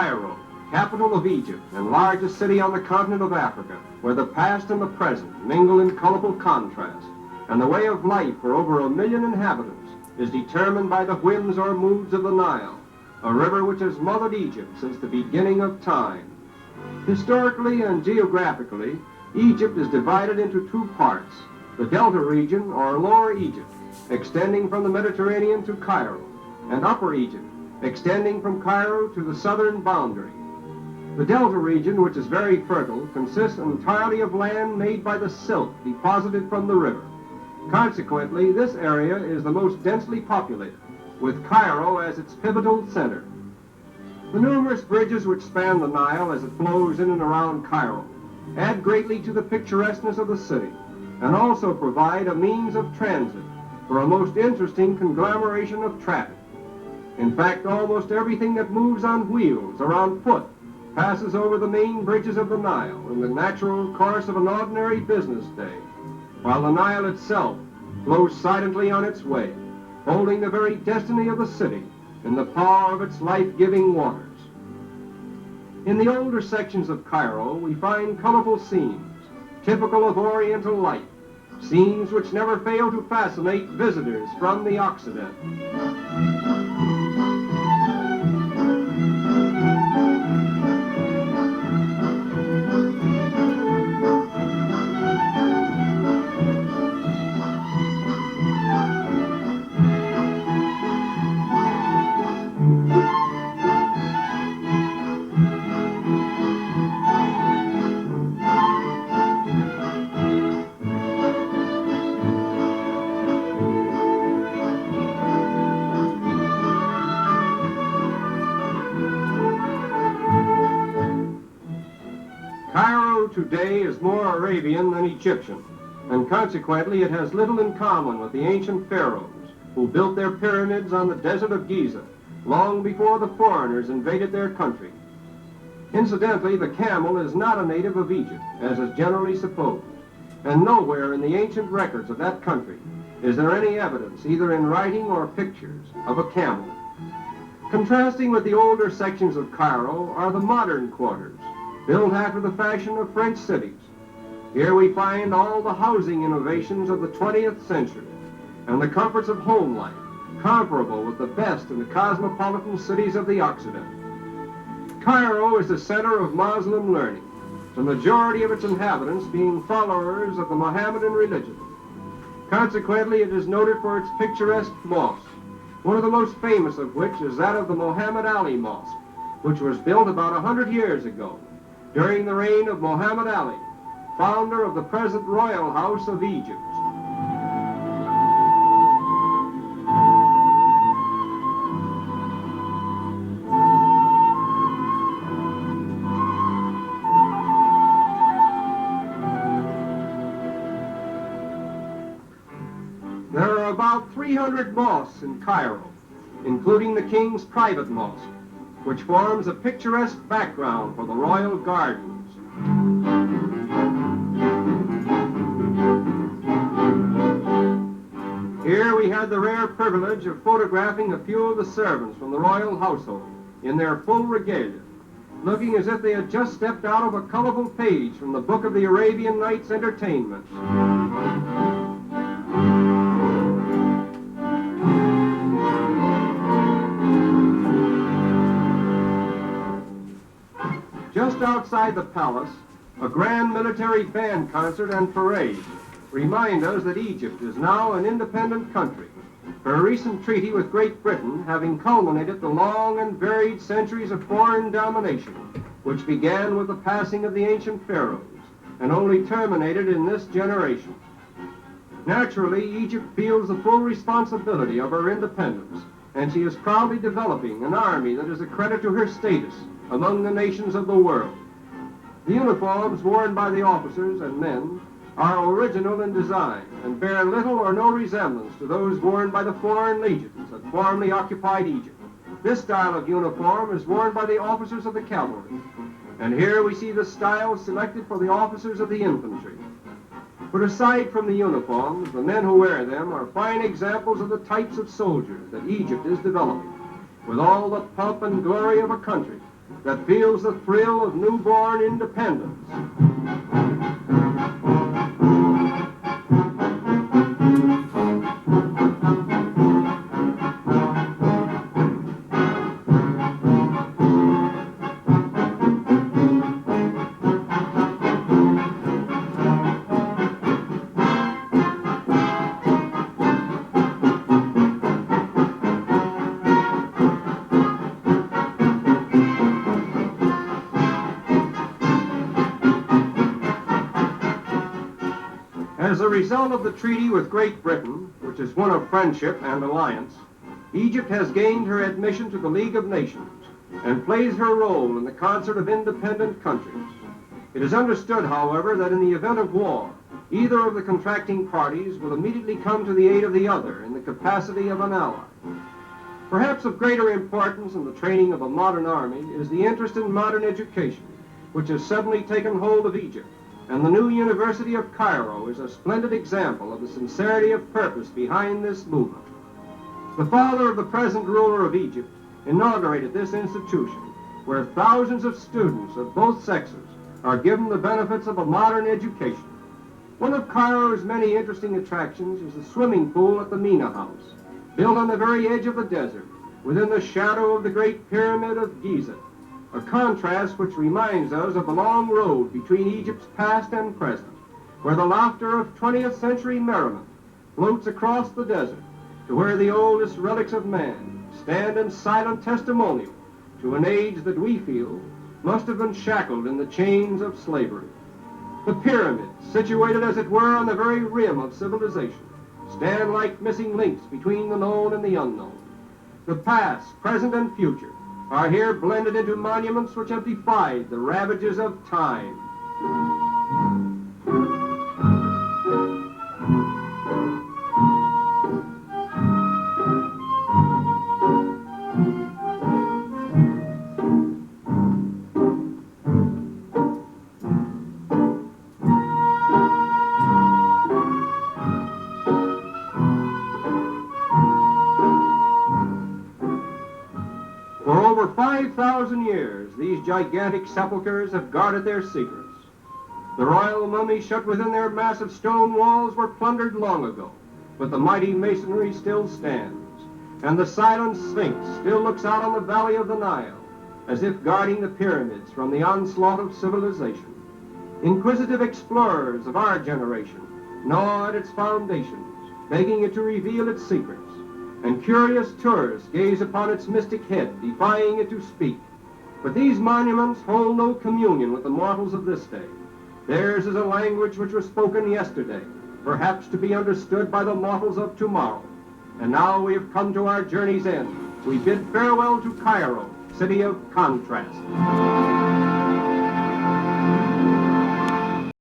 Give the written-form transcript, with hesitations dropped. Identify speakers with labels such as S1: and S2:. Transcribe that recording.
S1: Cairo, capital of Egypt and largest city on the continent of Africa, where the past and the present mingle in colorful contrast, and the way of life for over 1 million inhabitants is determined by the whims or moods of the Nile, a river which has mothered Egypt since the beginning of time. Historically and geographically, Egypt is divided into two parts, the Delta region, or Lower Egypt, extending from the Mediterranean to Cairo, and Upper Egypt, extending from Cairo to the southern boundary. The Delta region, which is very fertile, consists entirely of land made by the silt deposited from the river. Consequently, this area is the most densely populated, with Cairo as its pivotal center. The numerous bridges which span the Nile as it flows in and around Cairo add greatly to the picturesqueness of the city, and also provide a means of transit for a most interesting conglomeration of traffic. In fact, almost everything that moves on wheels or on foot passes over the main bridges of the Nile in the natural course of an ordinary business day, while the Nile itself flows silently on its way, holding the very destiny of the city in the power of its life-giving waters. In the older sections of Cairo, we find colorful scenes, typical of Oriental life, scenes which never fail to fascinate visitors from the Occident. Cairo today is more Arabian than Egyptian, and consequently it has little in common with the ancient pharaohs who built their pyramids on the desert of Giza long before the foreigners invaded their country. Incidentally, the camel is not a native of Egypt, as is generally supposed, and nowhere in the ancient records of that country is there any evidence, either in writing or pictures, of a camel. Contrasting with the older sections of Cairo are the modern quarters, built after the fashion of French cities. Here we find all the housing innovations of the 20th century and the comforts of home life, comparable with the best in the cosmopolitan cities of the Occident. Cairo is the center of Muslim learning, the majority of its inhabitants being followers of the Mohammedan religion. Consequently, it is noted for its picturesque mosques, one of the most famous of which is that of the Muhammad Ali Mosque, which was built about 100 years ago, during the reign of Muhammad Ali, founder of the present royal house of Egypt. There are about 300 mosques in Cairo, including the king's private mosque, which forms a picturesque background for the royal gardens. Here we had the rare privilege of photographing a few of the servants from the royal household in their full regalia, looking as if they had just stepped out of a colorful page from the book of the Arabian Nights' entertainments. Just outside the palace, a grand military band concert and parade remind us that Egypt is now an independent country, her recent treaty with Great Britain having culminated the long and varied centuries of foreign domination, which began with the passing of the ancient pharaohs and only terminated in this generation. Naturally, Egypt feels the full responsibility of her independence, and she is proudly developing an army that is a credit to her status among the nations of the world. The uniforms worn by the officers and men are original in design and bear little or no resemblance to those worn by the foreign legions that formerly occupied Egypt. This style of uniform is worn by the officers of the cavalry, and here we see the style selected for the officers of the infantry. But aside from the uniforms, the men who wear them are fine examples of the types of soldiers that Egypt is developing, with all the pomp and glory of a country that feels the thrill of newborn independence. As a result of the treaty with Great Britain, which is one of friendship and alliance, Egypt has gained her admission to the League of Nations and plays her role in the concert of independent countries. It is understood, however, that in the event of war, either of the contracting parties will immediately come to the aid of the other in the capacity of an ally. Perhaps of greater importance in the training of a modern army is the interest in modern education, which has suddenly taken hold of Egypt. And the new University of Cairo is a splendid example of the sincerity of purpose behind this movement. The father of the present ruler of Egypt inaugurated this institution, where thousands of students of both sexes are given the benefits of a modern education. One of Cairo's many interesting attractions is the swimming pool at the Mina House, built on the very edge of the desert, within the shadow of the Great Pyramid of Giza. A contrast which reminds us of the long road between Egypt's past and present, where the laughter of 20th century merriment floats across the desert to where the oldest relics of man stand in silent testimonial to an age that we feel must have been shackled in the chains of slavery. The pyramids, situated as it were on the very rim of civilization, stand like missing links between the known and the unknown. The past, present, and future are here blended into monuments which have defied the ravages of time. For over 5,000 years, these gigantic sepulchres have guarded their secrets. The royal mummies shut within their massive stone walls were plundered long ago, but the mighty masonry still stands, and the silent Sphinx still looks out on the valley of the Nile, as if guarding the pyramids from the onslaught of civilization. Inquisitive explorers of our generation gnaw at its foundations, begging it to reveal its secrets, and curious tourists gaze upon its mystic head, defying it to speak. But these monuments hold no communion with the mortals of this day. Theirs is a language which was spoken yesterday, perhaps to be understood by the mortals of tomorrow. And now we have come to our journey's end. We bid farewell to Cairo, city of contrast.